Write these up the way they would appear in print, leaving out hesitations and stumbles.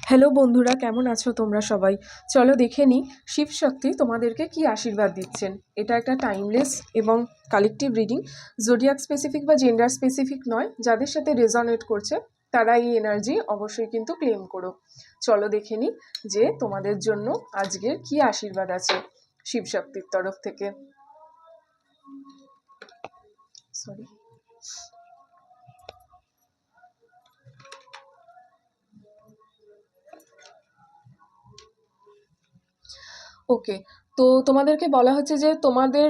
Hello বন্ধুরা, কেমন আছো তোমরা সবাই? চলো দেখে নিই শিবশক্তি তোমাদেরকে কি আশীর্বাদ দিচ্ছেন। এটা একটা টাইমলেস এবং কালেকটিভ রিডিং, জোডিয়াক স্পেসিফিক বা জেন্ডার স্পেসিফিক নয়। যাদের সাথে রেজনেট করছে তারা এই এনার্জি অবশ্যই কিন্তু ক্লেম করো। চলো দেখে নিই যে তোমাদের জন্য আজকের কি আশীর্বাদ আছে শিবশক্তির তরফ থেকে। সরি। ওকে, তো তোমাদেরকে বলা হচ্ছে যে তোমাদের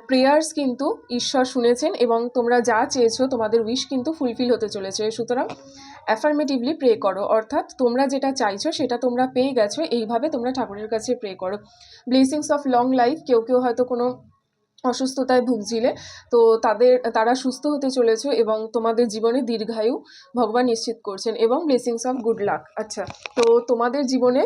প্রেয়ার্স কিন্তু ঈশ্বর শুনেছেন এবং তোমরা যা চেয়েছো তোমাদের উইশ কিন্তু ফুলফিল হতে চলেছে। সুতরাং অ্যাফার্মেটিভলি প্রে করো, অর্থাৎ তোমরা যেটা চাইছো সেটা তোমরা পেয়ে গেছো। এইভাবে তোমরা ঠাকুরের কাছে প্রে করো। ব্লেসিংস অফ লং লাইফ, কেউ কেউ হয়তো কোনো অসুস্থতায় ভুগছিলে, তো তারা সুস্থ হতে চলেছে এবং তোমাদের জীবনে দীর্ঘায়ু ভগবান নিশ্চিত করছেন, এবং ব্লেসিংস অফ গুড লাক। আচ্ছা, তো তোমাদের জীবনে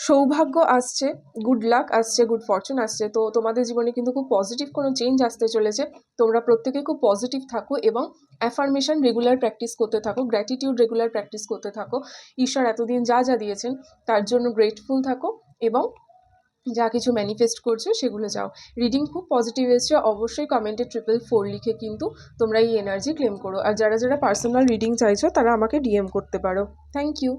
সৌভাগ্য আসছে, গুড লাক আসছে, গুড ফরচুন আসছে। তো তোমাদের জীবনে কিন্তু খুব পজিটিভ কোনো চেঞ্জ আসতে চলেছে। তোমরা প্রত্যেকে খুব পজিটিভ থাকো এবং অ্যাফার্মেশন রেগুলার প্র্যাকটিস করতে থাকো, গ্র্যাটিটিউড রেগুলার প্র্যাকটিস করতে থাকো। ঈশ্বর এতদিন যা যা দিয়েছেন তার জন্য গ্রেটফুল থাকো এবং যা কিছু ম্যানিফেস্ট করছো সেগুলো যাও। রিডিং খুব পজিটিভ এসছে, অবশ্যই কমেন্টে 444 লিখে কিন্তু তোমরা এই এনার্জি ক্লেম করো। আর যারা যারা পার্সোনাল রিডিং চাইছো তারা আমাকে ডিএম করতে পারো। Thank you.